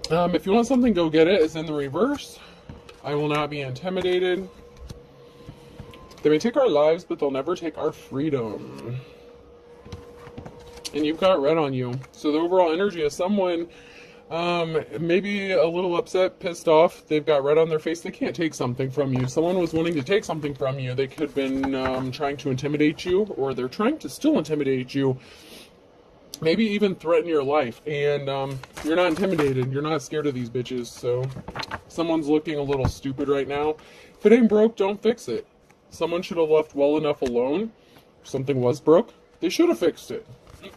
If you want something, go get it. It's in the reverse. I will not be intimidated. They may take our lives, but they'll never take our freedom. And you've got red on you. So the overall energy is someone maybe a little upset, pissed off. They've got red on their face. They can't take something from you. Someone was wanting to take something from you. They could have been trying to intimidate you, or they're trying to still intimidate you. Maybe even threaten your life. And you're not intimidated. You're not scared of these bitches. So someone's looking a little stupid right now. If it ain't broke, don't fix it. Someone should have left well enough alone. If something was broke, they should have fixed it.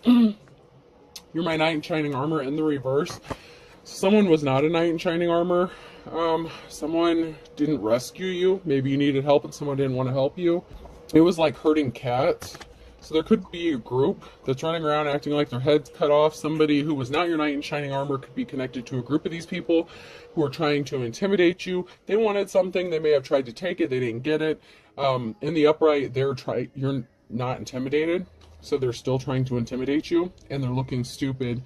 You're my knight in shining armor in the reverse. Someone was not a knight in shining armor. Someone didn't rescue you. Maybe you needed help and someone didn't want to help you. It was like herding cats. So there could be a group that's running around acting like their head's cut off. Somebody who was not your knight in shining armor could be connected to a group of these people who are trying to intimidate you. They wanted something. They may have tried to take it. They didn't get it. In the upright, you're not intimidated. So they're still trying to intimidate you, and they're looking stupid.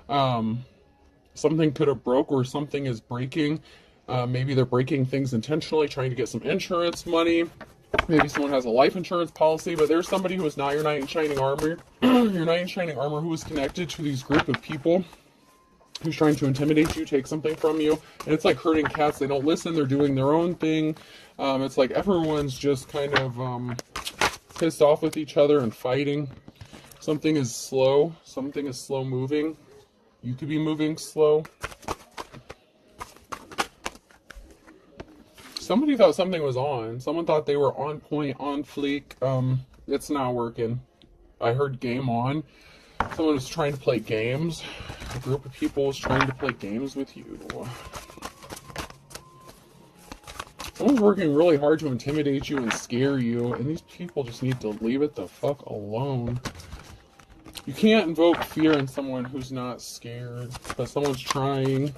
Something could have broke, or something is breaking. Maybe they're breaking things intentionally, trying to get some insurance money. Maybe someone has a life insurance policy, but there's somebody who is not your knight in shining armor. Your knight in shining armor who is connected to these group of people who's trying to intimidate you, take something from you. And it's like herding cats. They don't listen. They're doing their own thing. It's like everyone's just kind of pissed off with each other and fighting. Something is slow. Something is slow moving. You could be moving slow. Somebody thought something was on. Someone thought they were on point, on fleek. It's not working. I heard game on. Someone was trying to play games. A group of people was trying to play games with you. Someone's working really hard to intimidate you and scare you, and these people just need to leave it the fuck alone. You can't invoke fear in someone who's not scared, but someone's trying.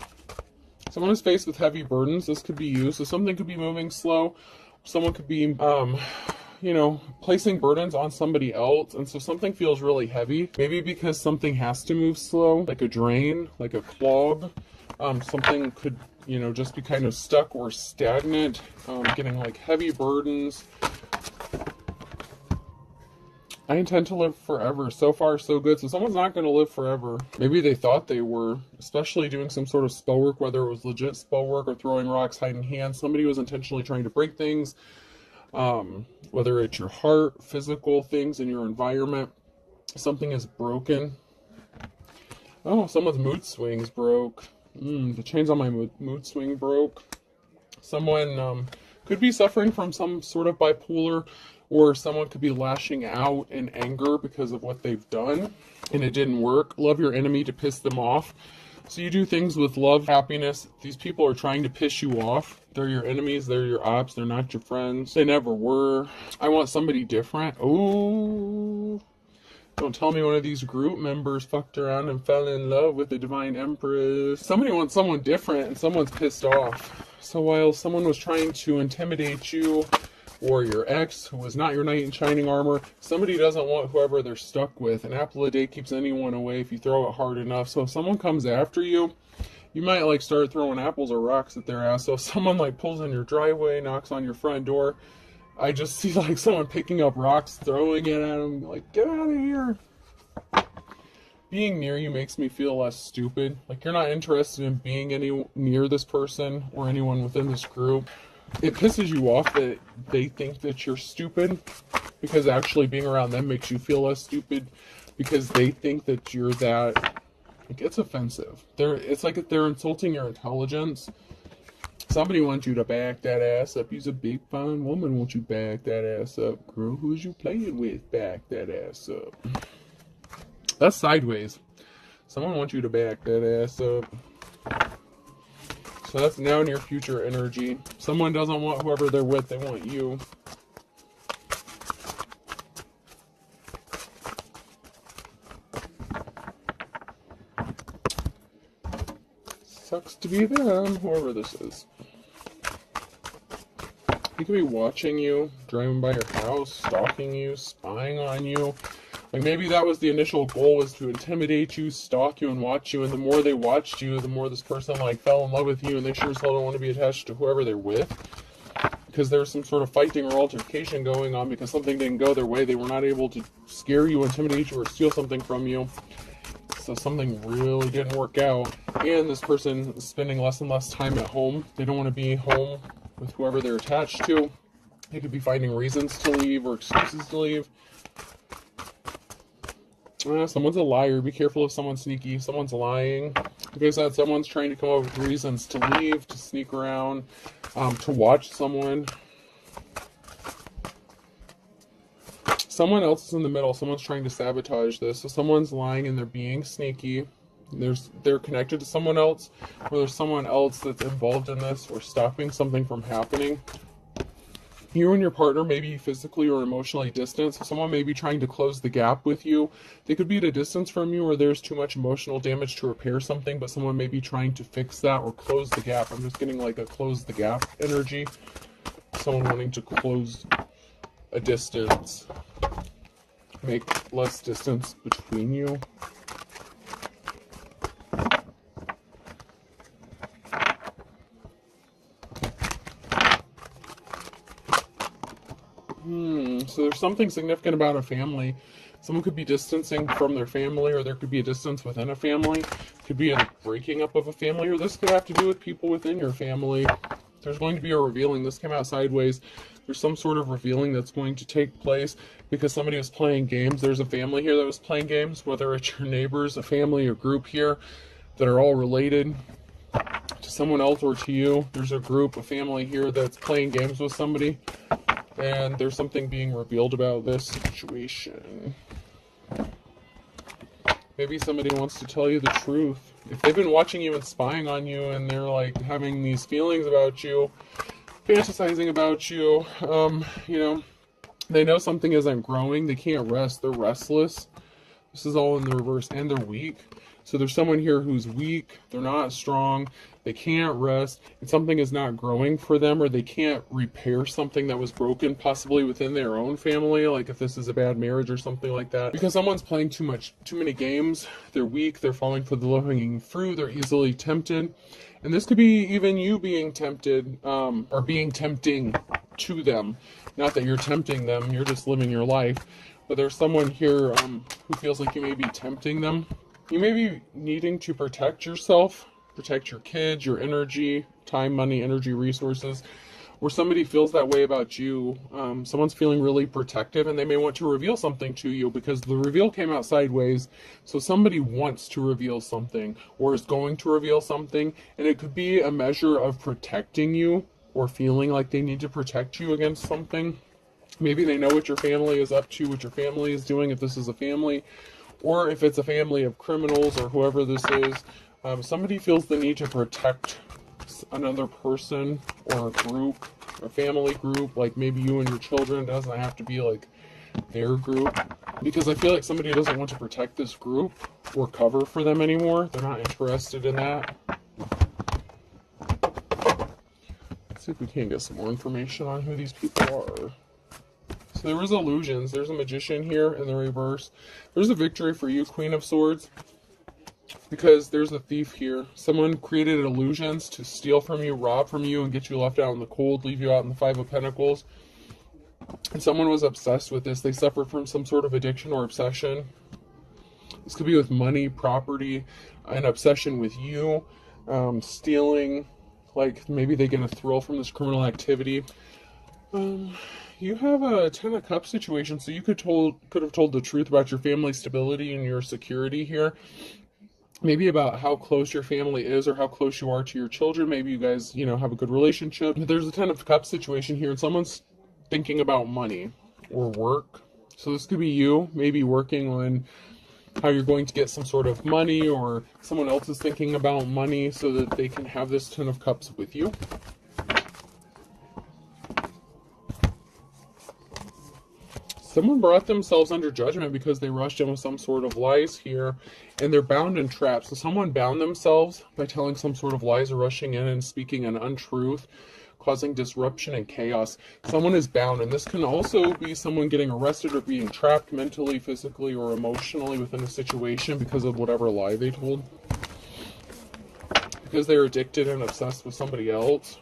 Someone is faced with heavy burdens. This could be you. So something could be moving slow. Someone could be, placing burdens on somebody else. And so something feels really heavy. Maybe because something has to move slow, like a drain, like a clog. Something could, just be kind of stuck or stagnant, getting like heavy burdens. I intend to live forever. So far, so good. So someone's not going to live forever. Maybe they thought they were, especially doing some sort of spell work, whether it was legit spell work or throwing rocks, hiding hands. Somebody was intentionally trying to break things, whether it's your heart, physical things in your environment. Something is broken. Oh, someone's mood swings broke. The chains on my mood swing broke. Someone could be suffering from some sort of bipolar, or someone could be lashing out in anger because of what they've done and it didn't work. Love your enemy to piss them off. So you do things with love, happiness. These people are trying to piss you off. They're your enemies. They're your ops. They're not your friends. They never were. I want somebody different. Oh, don't tell me one of these group members fucked around and fell in love with the Divine Empress. Somebody wants someone different and someone's pissed off. So while someone was trying to intimidate you, or your ex, who was not your knight in shining armor, somebody doesn't want whoever they're stuck with. An apple a day keeps anyone away if you throw it hard enough. So if someone comes after you, you might start throwing apples or rocks at their ass. So if someone pulls in your driveway, knocks on your front door, I just see someone picking up rocks, throwing it at them, get out of here. Being near you makes me feel less stupid. You're not interested in being near this person or anyone within this group. It pisses you off that they think that you're stupid, because actually being around them makes you feel less stupid, because they think that you're that. It's offensive. It's like if they're insulting your intelligence. Somebody wants you to back that ass up. You's a big fine woman. Won't you back that ass up, girl? Who's you playing with? Back that ass up. That's sideways. Someone wants you to back that ass up. So that's now near future energy. Someone doesn't want whoever they're with, they want you. Sucks to be them, whoever this is. He could be watching you, driving by your house, stalking you, spying on you. Like maybe that was the initial goal, was to intimidate you, stalk you, and watch you. And the more they watched you, the more this person like fell in love with you, and they sure as hell don't want to be attached to whoever they're with, because there's some sort of fighting or altercation going on because something didn't go their way. They were not able to scare you, intimidate you, or steal something from you. So something really didn't work out. And this person is spending less and less time at home. They don't want to be home with whoever they're attached to. They could be finding reasons to leave or excuses to leave. Someone's a liar. Be careful if someone's sneaky. Someone's lying. Like I said, someone's trying to come up with reasons to leave, to sneak around, to watch someone. Someone else is in the middle. Someone's trying to sabotage this. So someone's lying and they're being sneaky. They're connected to someone else, or there's someone else that's involved in this or stopping something from happening. You and your partner may be physically or emotionally distant, so someone may be trying to close the gap with you. They could be at a distance from you, or there's too much emotional damage to repair something, but someone may be trying to fix that or close the gap. I'm just getting like a close the gap energy. Someone wanting to close a distance, make less distance between you. So there's something significant about a family. Someone could be distancing from their family, or there could be a distance within a family. It could be a breaking up of a family, or this could have to do with people within your family. There's going to be a revealing. This came out sideways. There's some sort of revealing that's going to take place because somebody was playing games. There's a family here that was playing games, whether it's your neighbors, a family, a group here that are all related to someone else or to you. There's a group, a family here that's playing games with somebody. And there's something being revealed about this situation. Maybe somebody wants to tell you the truth. If they've been watching you and spying on you, and they're like having these feelings about you, fantasizing about you, they know something isn't growing. They can't rest. They're restless. This is all in the reverse, and they're weak. So there's someone here who's weak. They're not strong. They can't rest, and something is not growing for them, or they can't repair something that was broken, possibly within their own family, like if this is a bad marriage or something like that. Because someone's playing too many games. They're weak. They're falling for the low-hanging fruit. They're easily tempted. And this could be even you being tempted, or being tempting to them. Not that you're tempting them. You're just living your life. But there's someone here who feels like you may be tempting them. You may be needing to protect yourself, protect your kids, your energy, time, money, energy, resources, or somebody feels that way about you. Someone's feeling really protective, and they may want to reveal something to you because the reveal came out sideways. So somebody wants to reveal something or is going to reveal something, and it could be a measure of protecting you or feeling like they need to protect you against something. Maybe they know what your family is up to, what your family is doing, if this is a family, or if it's a family of criminals or whoever this is. Somebody feels the need to protect another person or a group, a family group, like maybe you and your children. It doesn't have to be like their group, because I feel like somebody doesn't want to protect this group or cover for them anymore. They're not interested in that. Let's see if we can get some more information on who these people are. So there was illusions. There's a magician here in the reverse. There's a victory for you, Queen of Swords, because there's a thief here. Someone created illusions to steal from you, rob from you, and get you left out in the cold, leave you out in the Five of Pentacles. And someone was obsessed with this. They suffered from some sort of addiction or obsession. This could be with money, property, an obsession with you, stealing. Like maybe they get a thrill from this criminal activity. You have a Ten of Cups situation, so you could have told the truth about your family stability and your security here. Maybe about how close your family is or how close you are to your children. Maybe you guys, have a good relationship. There's a Ten of Cups situation here, and someone's thinking about money or work. So this could be you, maybe working on how you're going to get some sort of money, or someone else is thinking about money so that they can have this Ten of Cups with you. Someone brought themselves under judgment because they rushed in with some sort of lies here, and they're bound and trapped. So someone bound themselves by telling some sort of lies or rushing in and speaking an untruth, causing disruption and chaos. Someone is bound, and this can also be someone getting arrested or being trapped mentally, physically, or emotionally within a situation because of whatever lie they told. Because they're addicted and obsessed with somebody else.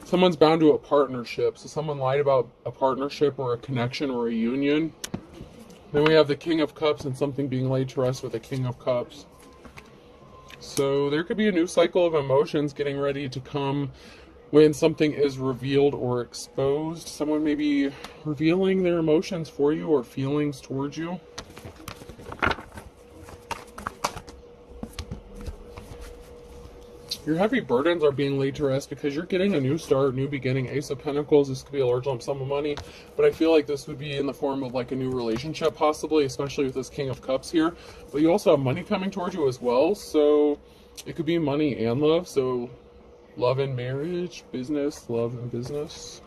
Someone's bound to a partnership. So someone lied about a partnership or a connection or a union. Then we have the King of Cups and something being laid to rest with the King of Cups. So there could be a new cycle of emotions getting ready to come when something is revealed or exposed. Someone may be revealing their emotions for you or feelings towards you. Your heavy burdens are being laid to rest because you're getting a new start, new beginning. Ace of Pentacles, this could be a large lump sum of money, but I feel like this would be in the form of like a new relationship possibly, especially with this King of Cups here. But you also have money coming towards you as well, so it could be money and love. So love and marriage, business, love and business.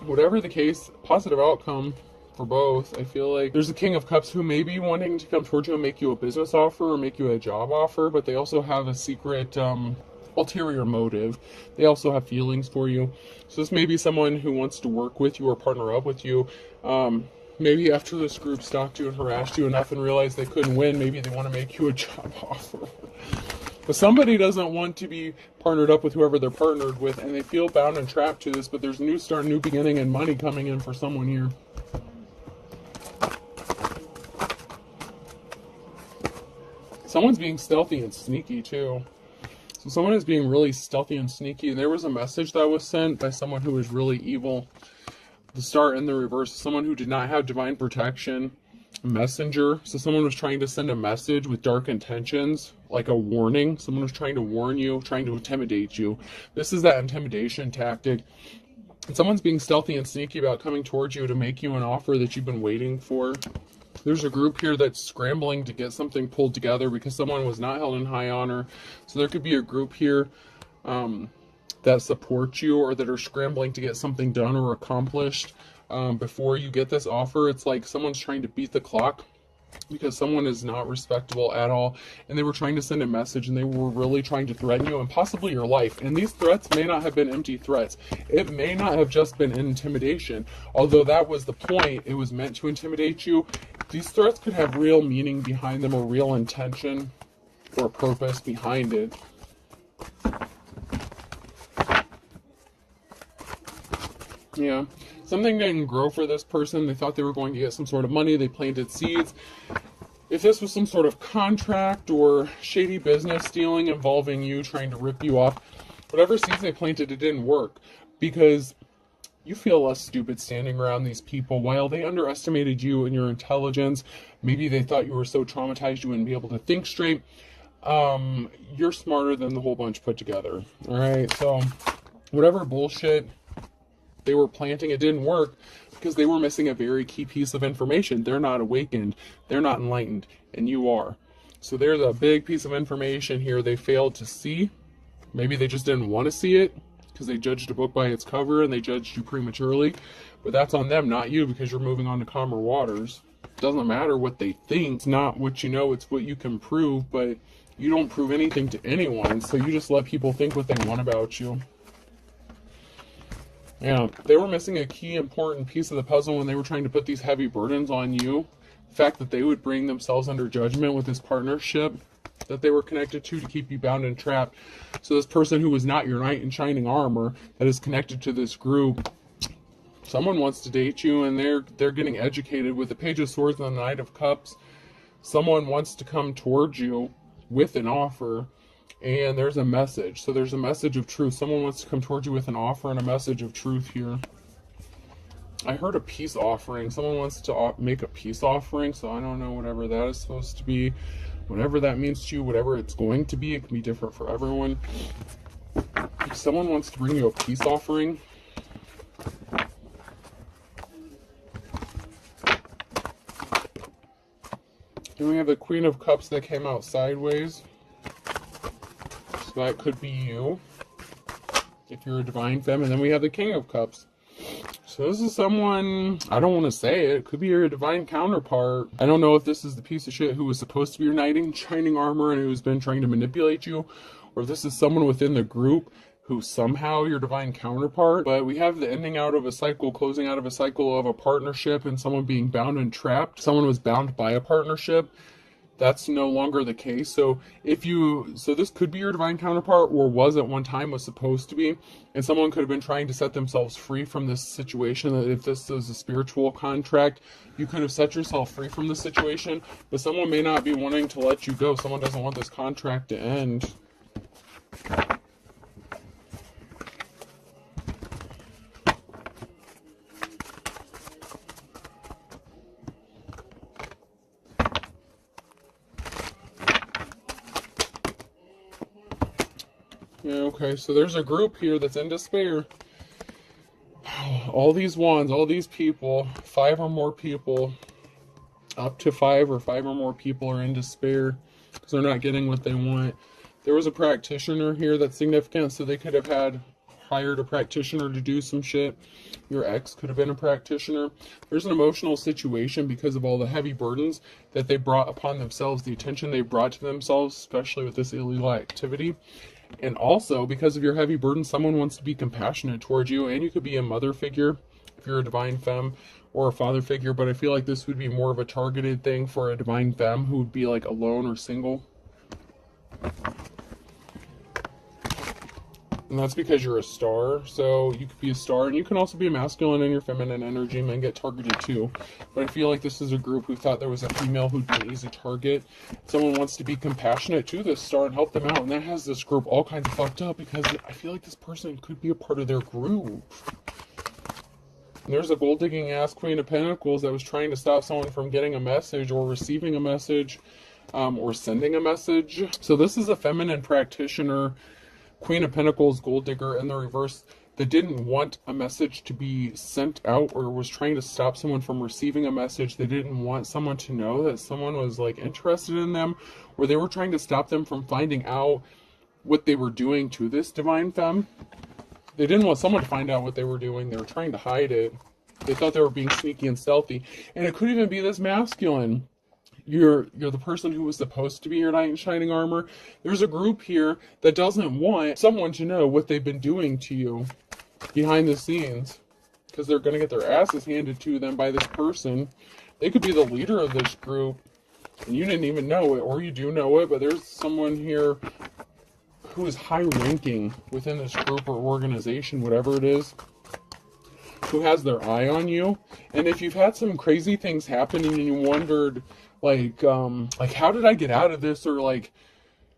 Whatever the case, positive outcome for both. I feel like there's a King of Cups who may be wanting to come towards you and make you a business offer or make you a job offer, but they also have a secret ulterior motive. They also have feelings for you. So this may be someone who wants to work with you or partner up with you. Maybe after this group stalked you and harassed you enough and realized they couldn't win, maybe they want to make you a job offer. But somebody doesn't want to be partnered up with whoever they're partnered with, and they feel bound and trapped to this, but there's a new start, new beginning, and money coming in for someone here. Someone's being stealthy and sneaky too. So someone is being really stealthy and sneaky. There was a message that was sent by someone who was really evil. The star in the reverse, someone who did not have divine protection. A messenger. So someone was trying to send a message with dark intentions, like a warning. Someone was trying to warn you, trying to intimidate you. This is that intimidation tactic. And someone's being stealthy and sneaky about coming towards you to make you an offer that you've been waiting for. There's a group here that's scrambling to get something pulled together because someone was not held in high honor. So there could be a group here that supports you or that are scrambling to get something done or accomplished before you get this offer. It's like someone's trying to beat the clock because someone is not respectable at all, and they were trying to send a message, and they were really trying to threaten you and possibly your life. And these threats may not have been empty threats. It may not have just been intimidation, although that was the point. It was meant to intimidate you. These threats could have real meaning behind them, or real intention or purpose behind it. Yeah, something didn't grow for this person. They thought they were going to get some sort of money. They planted seeds. If this was some sort of contract or shady business dealing involving you trying to rip you off, whatever seeds they planted, it didn't work because you feel less stupid standing around these people. While they underestimated you and your intelligence, maybe they thought you were so traumatized you wouldn't be able to think straight. You're smarter than the whole bunch put together. All right, so whatever bullshit they were planting, it didn't work because they were missing a very key piece of information. They're not awakened, they're not enlightened, and you are. So there's a big piece of information here they failed to see. Maybe they just didn't want to see it because they judged a book by its cover and they judged you prematurely. But that's on them, not you, because you're moving on to calmer waters. It doesn't matter what they think. It's not what you know, it's what you can prove, but you don't prove anything to anyone, so you just let people think what they want about you. Yeah, they were missing a key important piece of the puzzle when they were trying to put these heavy burdens on you. The fact that they would bring themselves under judgment with this partnership that they were connected to keep you bound and trapped. So this person who was not your knight in shining armor that is connected to this group, someone wants to date you and they're getting educated with the Page of Swords and the Knight of Cups. Someone wants to come towards you with an offer. And there's a message. So there's a message of truth. Someone wants to come towards you with an offer and a message of truth here. I heard a peace offering. Someone wants to make a peace offering. So I don't know whatever that is supposed to be. Whatever that means to you, whatever it's going to be. It can be different for everyone. If someone wants to bring you a peace offering, and we have the Queen of Cups that came out sideways. That could be you if you're a divine femme. And then we have the King of Cups. So this is someone, I don't want to say it could be your divine counterpart. I don't know if this is the piece of shit who was supposed to be your knight in shining armor and who's been trying to manipulate you, or if this is someone within the group who's somehow your divine counterpart. But we have the ending out of a cycle, closing out of a cycle of a partnership and someone being bound and trapped. Someone was bound by a partnership. That's no longer the case. So this could be your divine counterpart, or was at one time, was supposed to be, and someone could have been trying to set themselves free from this situation. That if this is a spiritual contract, you could have set yourself free from the situation, but someone may not be wanting to let you go. Someone doesn't want this contract to end. Yeah, okay, so there's a group here that's in despair. All these wands, all these people, 5 or more people, up to 5 or 5 or more people are in despair because they're not getting what they want. There was a practitioner here that's significant, so they could have hired a practitioner to do some shit. Your ex could have been a practitioner. There's an emotional situation because of all the heavy burdens that they brought upon themselves, the attention they brought to themselves, especially with this illegal activity. And also, because of your heavy burden, someone wants to be compassionate towards you, and you could be a mother figure if you're a divine femme, or a father figure, but I feel like this would be more of a targeted thing for a divine femme who would be like alone or single. And that's because you're a star, so you could be a star, and you can also be a masculine in your feminine energy. Men get targeted too, but I feel like this is a group who thought there was a female who'd be an easy target. Someone wants to be compassionate to this star and help them out, and that has this group all kinds of fucked up because I feel like this person could be a part of their group. And there's a gold-digging ass Queen of Pentacles that was trying to stop someone from getting a message or receiving a message, or sending a message. So this is a feminine practitioner, Queen of Pentacles, gold digger in the reverse, that didn't want a message to be sent out, or was trying to stop someone from receiving a message. They didn't want someone to know that someone was like interested in them, or they were trying to stop them from finding out what they were doing to this divine femme. They didn't want someone to find out what they were doing. They were trying to hide it. They thought they were being sneaky and stealthy. And it could even be this masculine. You're the person who was supposed to be your knight in shining armor. There's a group here that doesn't want someone to know what they've been doing to you behind the scenes, because they're going to get their asses handed to them by this person. They could be the leader of this group, and you didn't even know it, or you do know it, but there's someone here who is high-ranking within this group or organization, whatever it is, who has their eye on you. And if you've had some crazy things happening and you wondered, like how did I get out of this, or like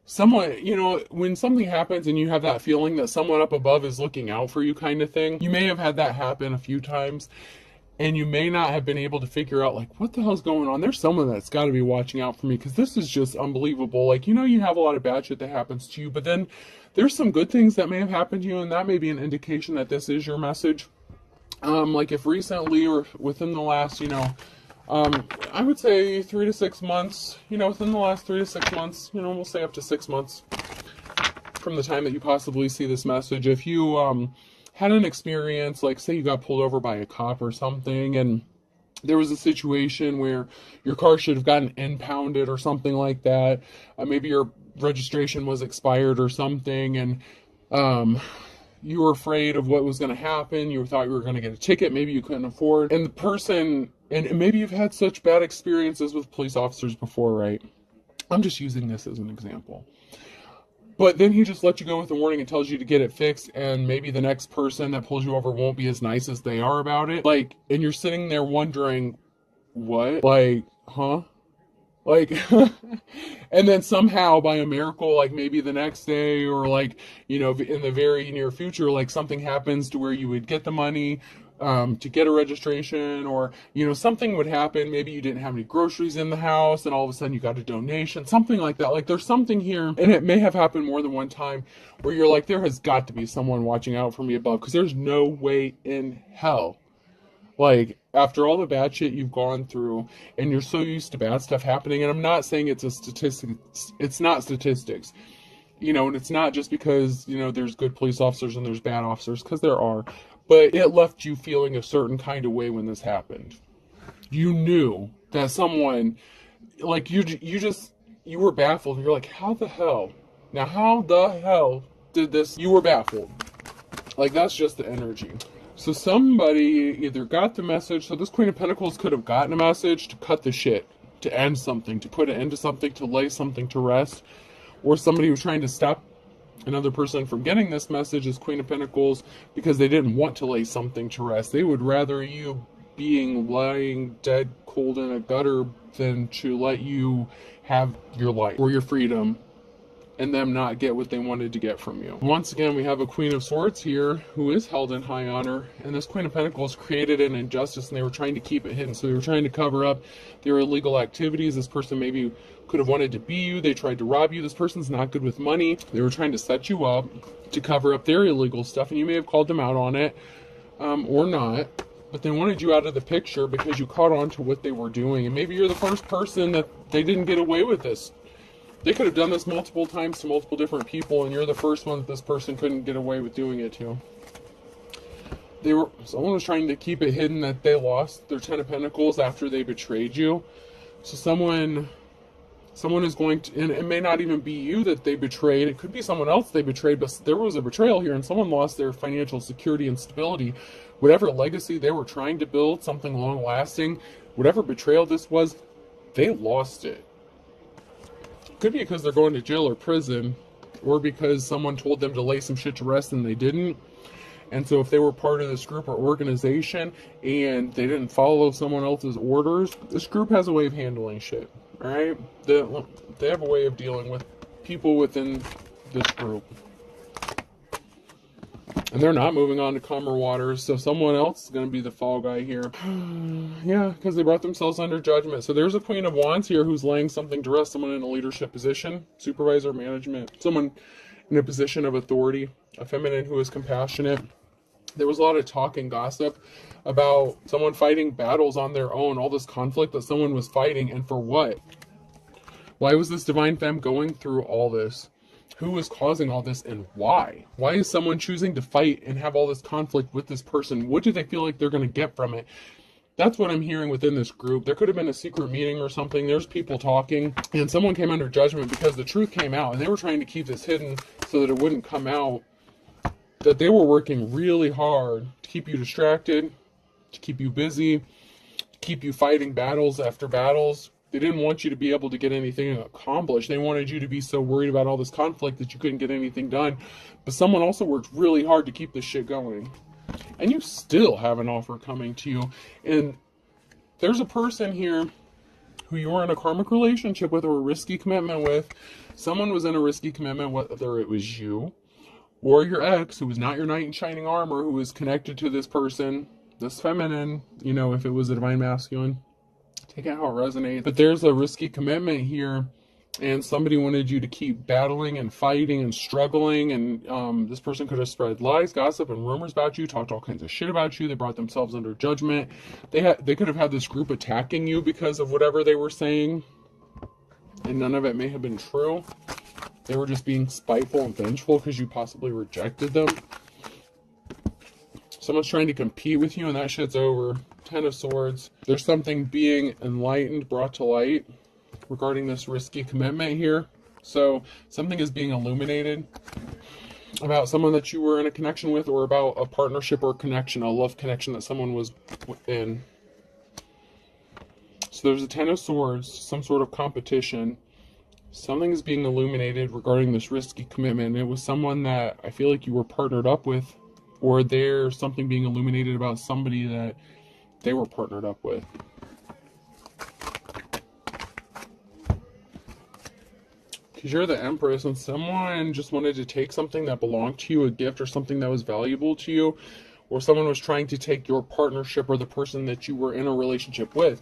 someone, when something happens and you have that feeling that someone up above is looking out for you kind of thing, you may have had that happen a few times, and you may not have been able to figure out, like, what the hell's going on? There's someone that's got to be watching out for me, because this is just unbelievable. Like, you have a lot of bad shit that happens to you, but then there's some good things that may have happened to you, and that may be an indication that this is your message. Like if recently or within the last, I would say 3 to 6 months, within the last 3 to 6 months, we'll say up to 6 months from the time that you possibly see this message. If you had an experience, like say you got pulled over by a cop or something, and there was a situation where your car should have gotten impounded or something like that, maybe your registration was expired or something, and you were afraid of what was going to happen. You thought you were going to get a ticket. Maybe you couldn't afford. And the person, and maybe you've had such bad experiences with police officers before, right? I'm just using this as an example. But then he just lets you go with a warning and tells you to get it fixed. And maybe the next person that pulls you over won't be as nice as they are about it. Like, and you're sitting there wondering, what? Like, huh? Like, and then somehow by a miracle, like maybe the next day, or like, in the very near future, like something happens to where you would get the money to get a registration, or, something would happen. Maybe you didn't have any groceries in the house and all of a sudden you got a donation, something like that. Like there's something here, and it may have happened more than one time, where you're like, there has got to be someone watching out for me above, because there's no way in hell. Like, after all the bad shit you've gone through, and you're so used to bad stuff happening, and I'm not saying it's a statistic, it's not statistics, and it's not just because, there's good police officers and there's bad officers, because there are, but it left you feeling a certain kind of way when this happened. You knew that someone, like, you were baffled. You're like, how the hell? Now, how the hell did this? You were baffled. Like, that's just the energy. So somebody either got the message. So this Queen of Pentacles could have gotten a message to cut the shit, to end something, to put an end to something, to lay something to rest. Or somebody was trying to stop another person from getting this message as Queen of Pentacles because they didn't want to lay something to rest. They would rather you being lying dead cold in a gutter than to let you have your life or your freedom and them not get what they wanted to get from you. Once again, we have a Queen of Swords here who is held in high honor, and this Queen of Pentacles created an injustice and they were trying to keep it hidden. So they were trying to cover up their illegal activities. This person maybe could have wanted to be you. They tried to rob you. This person's not good with money. They were trying to set you up to cover up their illegal stuff, and you may have called them out on it or not. But they wanted you out of the picture because you caught on to what they were doing. And maybe you're the first person that they didn't get away with this. They could have done this multiple times to multiple different people, and you're the first one that this person couldn't get away with doing it to. Someone was trying to keep it hidden that they lost their Ten of Pentacles after they betrayed you. So someone is going to, and it may not even be you that they betrayed. It could be someone else they betrayed, but there was a betrayal here, and someone lost their financial security and stability. Whatever legacy they were trying to build, something long-lasting, whatever betrayal this was, they lost it. Could be because they're going to jail or prison, or because someone told them to lay some shit to rest and they didn't. And so if they were part of this group or organization and they didn't follow someone else's orders, this group has a way of handling shit, all right? They have a way of dealing with people within this group. And they're not moving on to calmer waters, so someone else is going to be the fall guy here. Yeah, because they brought themselves under judgment. So there's a Queen of Wands here who's laying something to rest, someone in a leadership position, supervisor, management, someone in a position of authority, a feminine who is compassionate. There was a lot of talk and gossip about someone fighting battles on their own, all this conflict that someone was fighting, and for what? Why was this divine femme going through all this? Who was causing all this and why? Why is someone choosing to fight and have all this conflict with this person? What do they feel like they're going to get from it? That's what I'm hearing within this group. There could have been a secret meeting or something. There's people talking, and someone came under judgment because the truth came out, and they were trying to keep this hidden so that it wouldn't come out, that they were working really hard to keep you distracted, to keep you busy, to keep you fighting battles after battles. They didn't want you to be able to get anything accomplished. They wanted you to be so worried about all this conflict that you couldn't get anything done. But someone also worked really hard to keep this shit going. And you still have an offer coming to you. And there's a person here who you were in a karmic relationship with or a risky commitment with. Someone was in a risky commitment, whether it was you or your ex, who was not your knight in shining armor, who was connected to this person, this feminine, you know, if it was a divine masculine. Take out how it resonates. But there's a risky commitment here, and somebody wanted you to keep battling and fighting and struggling, and this person could have spread lies, gossip, and rumors about you, talked all kinds of shit about you. They brought themselves under judgment. They could have had this group attacking you because of whatever they were saying, and none of it may have been true. They were just being spiteful and vengeful because you possibly rejected them. Someone's trying to compete with you, and that shit's over. Ten of Swords. There's something being enlightened, brought to light regarding this risky commitment here. So something is being illuminated about someone that you were in a connection with, or about a partnership or connection, a love connection that someone was in. So there's a Ten of Swords, some sort of competition. Something is being illuminated regarding this risky commitment. It was someone that I feel like you were partnered up with, or there's something being illuminated about somebody that they were partnered up with. Because you're the Empress, and someone just wanted to take something that belonged to you, a gift or something that was valuable to you, or someone was trying to take your partnership or the person that you were in a relationship with.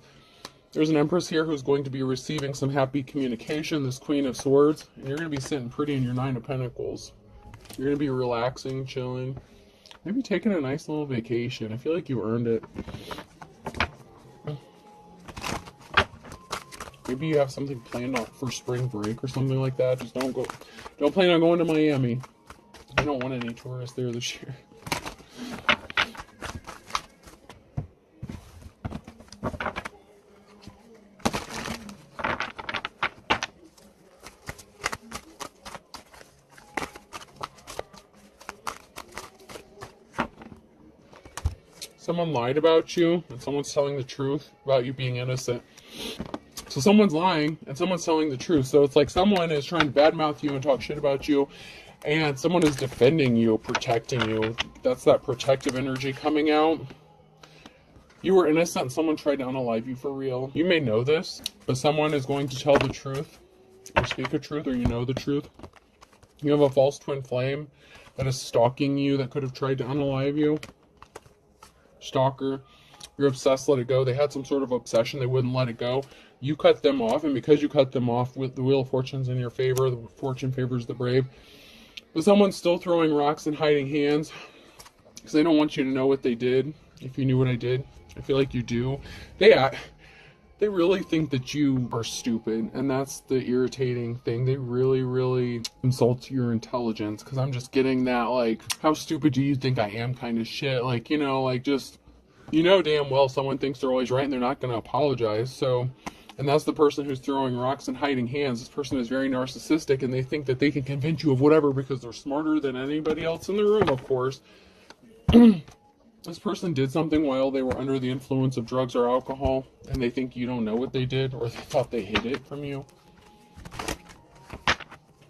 There's an Empress here who's going to be receiving some happy communication, this Queen of Swords, and you're going to be sitting pretty in your Nine of Pentacles. You're going to be relaxing, chilling, maybe taking a nice little vacation. I feel like you earned it. Maybe you have something planned out for spring break or something like that. Just don't plan on going to Miami. I don't want any tourists there this year. Someone lied about you, and someone's telling the truth about you being innocent. So someone's lying, and someone's telling the truth. So it's like someone is trying to badmouth you and talk shit about you, and someone is defending you, protecting you. That's that protective energy coming out. You were innocent, and someone tried to unalive you for real. You may know this, but someone is going to tell the truth, or speak a truth, or you know the truth. You have a false twin flame that is stalking you, that could have tried to unalive you. Stalker. You're obsessed, let it go. They had some sort of obsession, they wouldn't let it go. You cut them off, and because you cut them off with the Wheel of Fortune's in your favor, the fortune favors the brave. But someone's still throwing rocks and hiding hands because they don't want you to know what they did. If you knew what I did, I feel like you do. They really think that you are stupid, and that's the irritating thing. They really, really insult your intelligence, because I'm just getting that, like, how stupid do you think I am kind of shit. Like, you know, like, just, you know damn well someone thinks they're always right, and they're not going to apologize. So, and that's the person who's throwing rocks and hiding hands. This person is very narcissistic, and they think that they can convince you of whatever because they're smarter than anybody else in the room, of course. This person did something while they were under the influence of drugs or alcohol, and they think you don't know what they did, or they thought they hid it from you.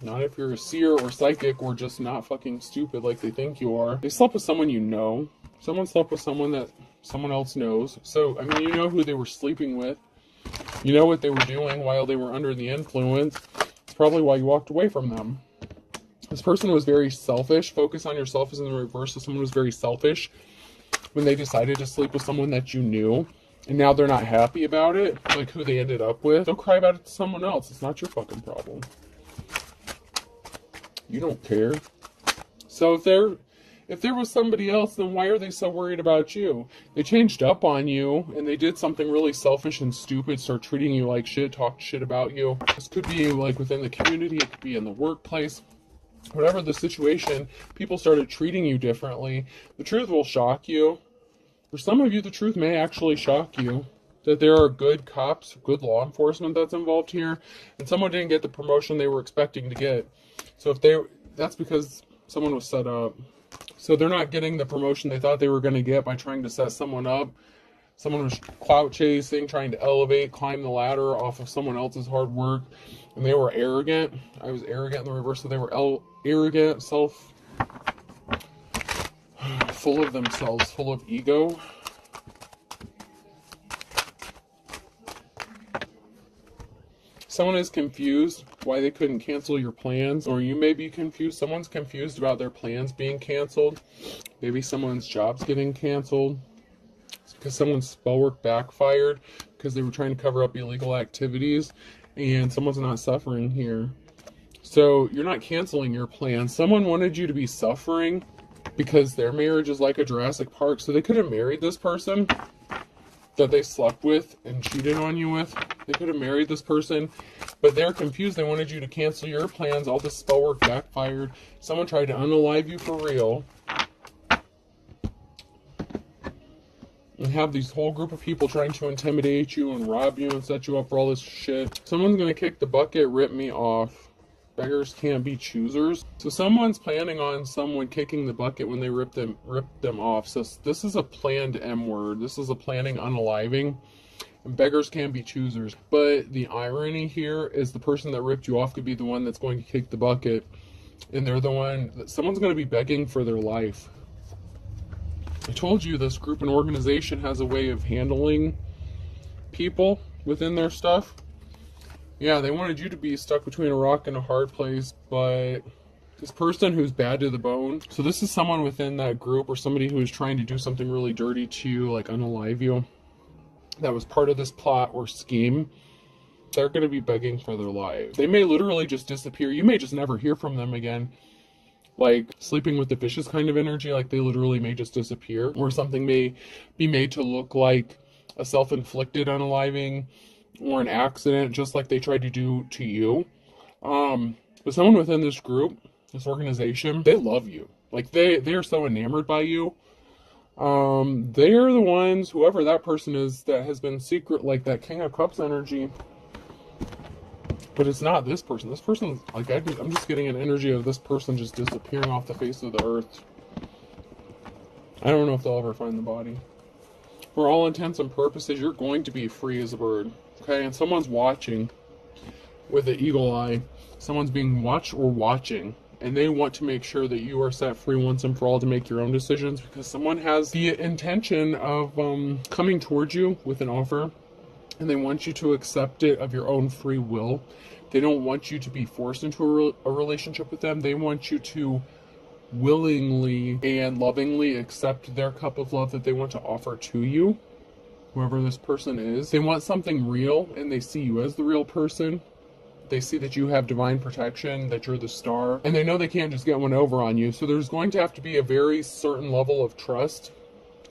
Not if you're a seer or psychic, or just not fucking stupid like they think you are. They slept with someone you know. Someone slept with someone that someone else knows. So, I mean, you know who they were sleeping with. You know what they were doing while they were under the influence. It's probably why you walked away from them. This person was very selfish. Focus on yourself is in the reverse. So someone was very selfish when they decided to sleep with someone that you knew, and now they're not happy about it, like who they ended up with. Don't cry about it to someone else. It's not your fucking problem. You don't care. So if there was somebody else, then why are they so worried about you? They changed up on you, and they did something really selfish and stupid, start treating you like shit, talk shit about you. This could be like within the community, it could be in the workplace. Whatever the situation, people started treating you differently. The truth will shock you. For some of you, the truth may actually shock you. That there are good cops, good law enforcement that's involved here, and someone didn't get the promotion they were expecting to get. So that's because someone was set up. So they're not getting the promotion they thought they were going to get by trying to set someone up. Someone was clout chasing, trying to elevate, climb the ladder off of someone else's hard work. And they were arrogant. I was arrogant in the reverse, so they were arrogant, full of themselves, full of ego. Someone is confused why they couldn't cancel your plans, or you may be confused. Someone's confused about their plans being canceled. Maybe someone's job's getting canceled. It's because someone's spell work backfired because they were trying to cover up illegal activities, and someone's not suffering here. So you're not canceling your plans. Someone wanted you to be suffering because their marriage is like a Jurassic Park. So they could have married this person that they slept with and cheated on you with. They could have married this person, but they're confused. They wanted you to cancel your plans. All this spell work backfired. Someone tried to unalive you for real. And have these whole group of people trying to intimidate you and rob you and set you up for all this shit. Someone's going to kick the bucket, rip me off. Beggars can't be choosers. So someone's planning on someone kicking the bucket when they rip them off. So this is a planned M word. This is a planning unaliving. And beggars can't be choosers. But the irony here is the person that ripped you off could be the one that's going to kick the bucket. And they're the one that someone's going to be begging for their life. I told you this group and organization has a way of handling people within their stuff. Yeah, they wanted you to be stuck between a rock and a hard place, but this person who's bad to the bone. So this is someone within that group, or somebody who is trying to do something really dirty to you, like unalive you. That was part of this plot or scheme. They're going to be begging for their lives. They may literally just disappear. You may just never hear from them again. Like sleeping with the fishes kind of energy, like they literally may just disappear. Or something may be made to look like a self-inflicted unaliving or an accident, just like they tried to do to you. But someone within this group, this organization, they love you. Like they are so enamored by you. They're the ones, whoever that person is, that has been secret, like that King of Cups energy. But it's not this person. This person, like I'm just getting an energy of this person just disappearing off the face of the earth. I don't know if they'll ever find the body. For all intents and purposes, you're going to be free as a bird. Okay, and someone's watching with an eagle eye. Someone's being watched or watching, and they want to make sure that you are set free once and for all to make your own decisions, because someone has the intention of coming towards you with an offer, and they want you to accept it of your own free will. They don't want you to be forced into a relationship with them. They want you to willingly and lovingly accept their cup of love that they want to offer to you, whoever this person is. They want something real, and they see you as the real person. They see that you have divine protection, that you're the star, and they know they can't just get one over on you. So there's going to have to be a very certain level of trust,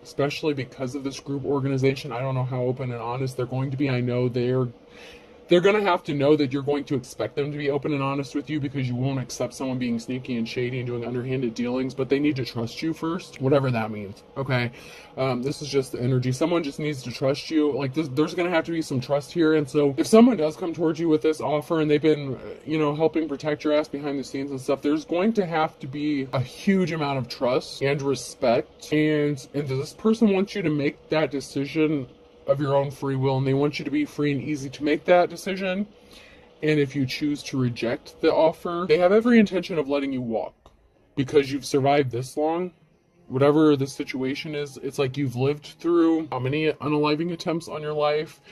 especially because of this group organization. I don't know how open and honest they're going to be. I know they're going to have to know that you're going to expect them to be open and honest with you, because you won't accept someone being sneaky and shady and doing underhanded dealings, but they need to trust you first, whatever that means. Okay. This is just the energy. Someone just needs to trust you. Like this, there's going to have to be some trust here. And so if someone does come towards you with this offer and they've been, helping protect your ass behind the scenes and stuff, there's going to have to be a huge amount of trust and respect. And this person wants you to make that decision of your own free will, and they want you to be free and easy to make that decision. And if you choose to reject the offer, they have every intention of letting you walk, because you've survived this long. Whatever the situation is, it's like you've lived through how many unaliving attempts on your life.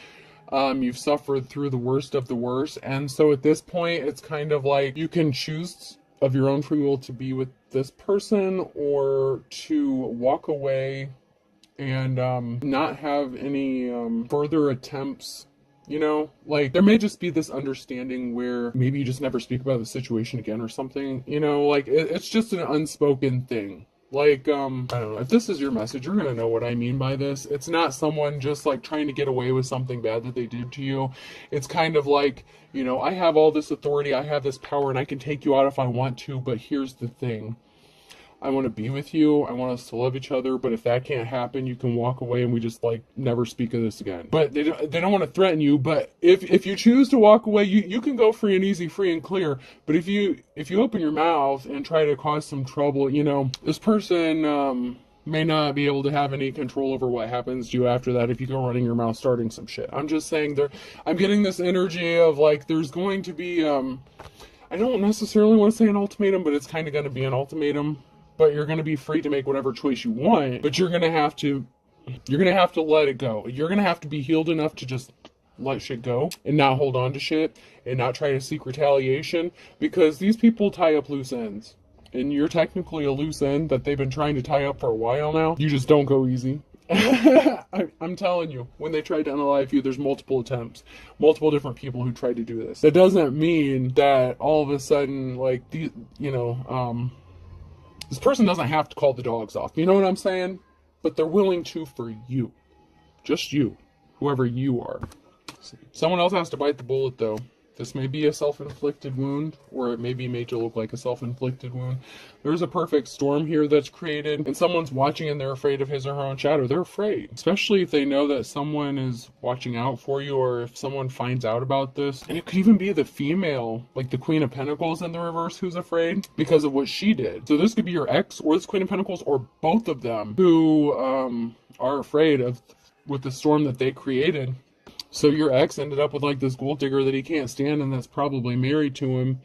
You've suffered through the worst of the worst, and so at this point it's kind of like you can choose of your own free will to be with this person, or to walk away and not have any further attempts. Like there may just be this understanding where maybe you just never speak about the situation again or something. Like it's just an unspoken thing. Like I don't know, if this is your message, you're gonna know what I mean by this. It's not someone just like trying to get away with something bad that they did to you. It's kind of like, I have all this authority, I have this power, and I can take you out if I want to, but here's the thing. I want to be with you. I want us to love each other. But if that can't happen, you can walk away and we just like never speak of this again. But they don't want to threaten you. But if you choose to walk away, you can go free and easy, free and clear. But if you open your mouth and try to cause some trouble, this person may not be able to have any control over what happens to you after that if you go running your mouth starting some shit. I'm just saying I'm getting this energy of like there's going to be I don't necessarily want to say an ultimatum, but it's kind of going to be an ultimatum. But you're going to be free to make whatever choice you want, but you're going to have to let it go. You're going to have to be healed enough to just let shit go and not hold on to shit and not try to seek retaliation, because these people tie up loose ends, and you're technically a loose end that they've been trying to tie up for a while now. You just don't go easy. I'm telling you, when they tried to unalive you, there's multiple attempts, multiple different people who tried to do this. That doesn't mean that all of a sudden, like, this person doesn't have to call the dogs off. You know what I'm saying? But they're willing to for you. Just you. Whoever you are. Someone else has to bite the bullet, though. This may be a self-inflicted wound, or it may be made to look like a self-inflicted wound. There's a perfect storm here that's created, and someone's watching and they're afraid of his or her own shadow. They're afraid. Especially if they know that someone is watching out for you, or if someone finds out about this. And it could even be the female, like the Queen of Pentacles in the reverse, who's afraid because of what she did. So this could be your ex, or this Queen of Pentacles, or both of them, who are afraid of with the storm that they created. So your ex ended up with like this gold digger that he can't stand, and that's probably married to him.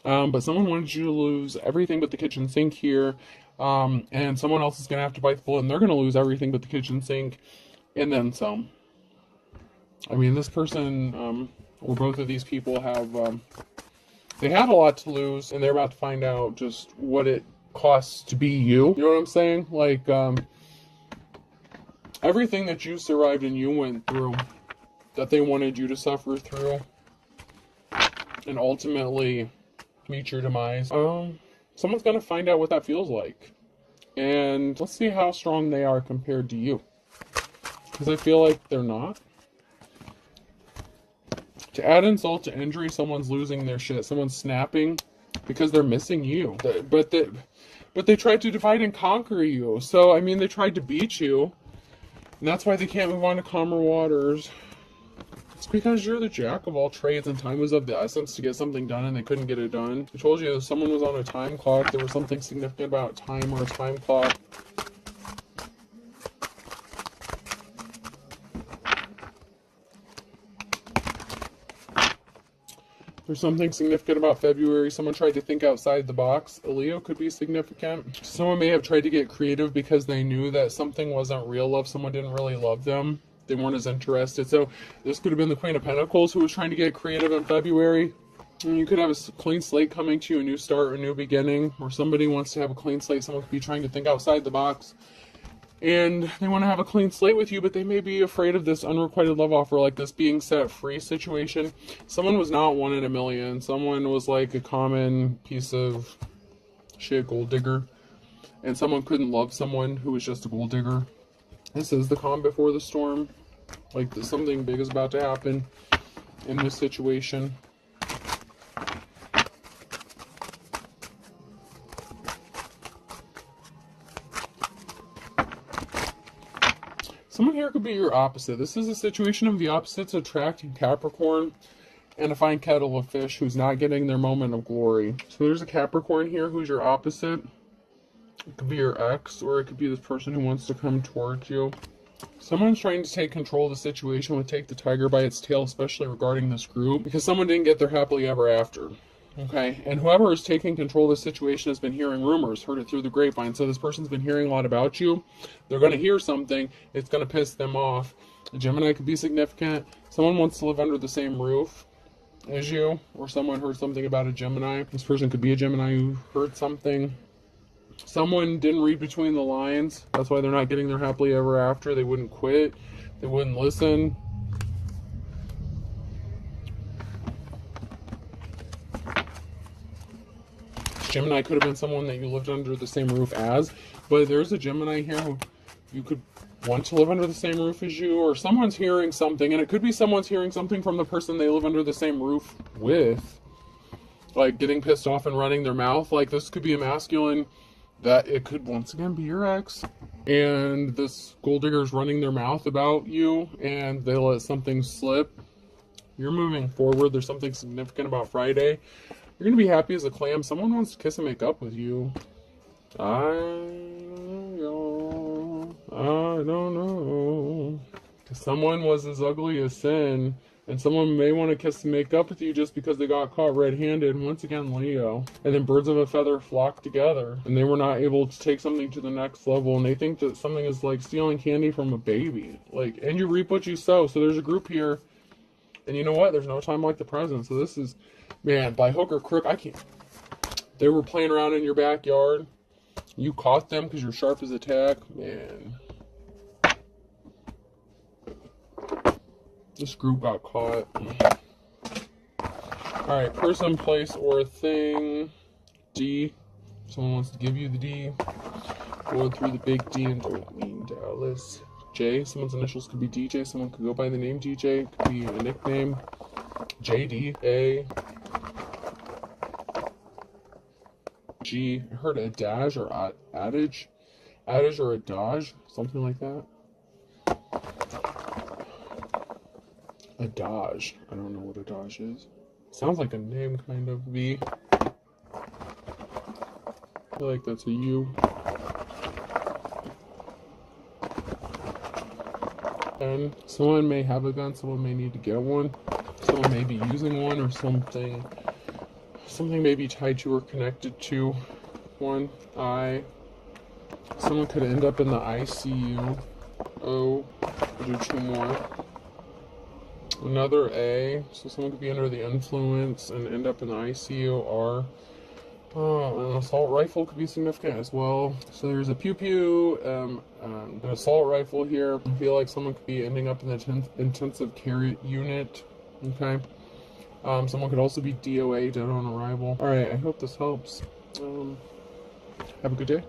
But someone wanted you to lose everything but the kitchen sink here. And someone else is going to have to bite the bullet, and they're going to lose everything but the kitchen sink. And then some. I mean, this person, or both of these people have, they had a lot to lose, and they're about to find out just what it costs to be you. You know what I'm saying? Like, everything that you survived and you went through, that they wanted you to suffer through and ultimately meet your demise. Someone's going to find out what that feels like. And let's see how strong they are compared to you. Because I feel like they're not. To add insult to injury, someone's losing their shit. Someone's snapping because they're missing you. But they tried to divide and conquer you. So, I mean, they tried to beat you. And that's why they can't move on to calmer waters. It's because you're the jack of all trades, and time was of the essence to get something done, and they couldn't get it done. I told you, if someone was on a time clock, there was something significant about time or a time clock. There's something significant about February. Someone tried to think outside the box. A Leo could be significant. Someone may have tried to get creative because they knew that something wasn't real love. Someone didn't really love them. They weren't as interested. So this could have been the Queen of Pentacles who was trying to get creative in February. And you could have a clean slate coming to you, a new start, a new beginning, or somebody wants to have a clean slate. Someone could be trying to think outside the box. And they want to have a clean slate with you, but they may be afraid of this unrequited love offer, like this being set free situation. Someone was not one in a million. Someone was like a common piece of shit, gold digger. And someone couldn't love someone who was just a gold digger. This is the calm before the storm. Like something big is about to happen in this situation. Someone here could be your opposite. This is a situation of the opposites attracting Capricorn and a fine kettle of fish who's not getting their moment of glory. So there's a Capricorn here who's your opposite. It could be your ex, or it could be this person who wants to come towards you. Someone's trying to take control of the situation, would take the tiger by its tail, especially regarding this group, because someone didn't get their happily ever after. Okay, and whoever is taking control of the situation has been hearing rumors, heard it through the grapevine. So this person's been hearing a lot about you. They're going to hear something. It's going to piss them off. A Gemini could be significant. Someone wants to live under the same roof as you, or someone heard something about a Gemini. This person could be a Gemini who heard something. Someone didn't read between the lines. That's why they're not getting their happily ever after. They wouldn't quit. They wouldn't listen. Gemini could have been someone that you lived under the same roof as, but there's a Gemini here who you could want to live under the same roof as you, or someone's hearing something, and it could be someone's hearing something from the person they live under the same roof with, like getting pissed off and running their mouth. Like this could be a masculine that it could once again be your ex, and this gold digger is running their mouth about you, and they let something slip. You're moving forward. There's something significant about Friday. You're going to be happy as a clam. Someone wants to kiss and make up with you. I don't know. Someone was as ugly as sin, and someone may want to kiss and make up with you just because they got caught red-handed. Once again, Leo. And then birds of a feather flock together, and they were not able to take something to the next level, and they think that something is like stealing candy from a baby. Like, and you reap what you sow. So there's a group here, and you know what? There's no time like the present. So this is, man, by hook or crook, I can't. They were playing around in your backyard. You caught them because you're sharp as a tack. Man. This group got caught. Alright, person, place, or thing. D. Someone wants to give you the D. Go through the big D and don't mean Dallas. J. Someone's initials could be DJ. Someone could go by the name DJ. Could be a nickname. JD. A. G. I heard adage or adage. Adage or adage. Something like that. Adage. I don't know what adage is. Sounds like a name, kind of. V. I feel like that's a U. And someone may have a gun, someone may need to get one, someone may be using one, or something may be tied to or connected to one. Someone could end up in the ICU. O. We'll do two more. Another A, so someone could be under the influence and end up in the ICU. R. An assault rifle could be significant as well. So there's a pew-pew, an assault rifle here. I feel like someone could be ending up in the intensive care unit. Okay. Someone could also be DOA, dead on arrival. Alright, I hope this helps. Have a good day.